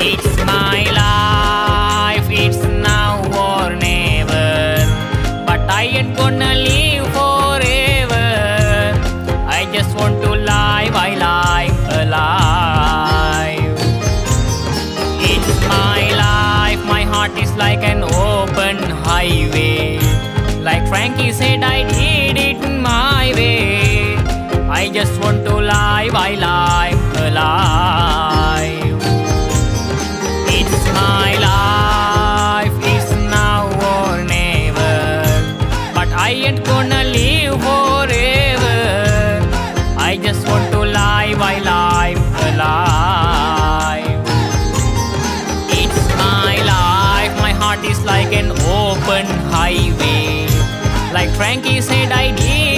It's my life, it's now or never. But I ain't gonna live forever. I just want to live while I'm alive. It's my life, my heart is like an open highway. Like Frankie said, I did it my way. I just want to live while I'm alive. It's my life, it's now or never. But I ain't gonna live forever. I just want to live while I'm alive. It's my life, my heart is like an open highway. Like Frankie said, I did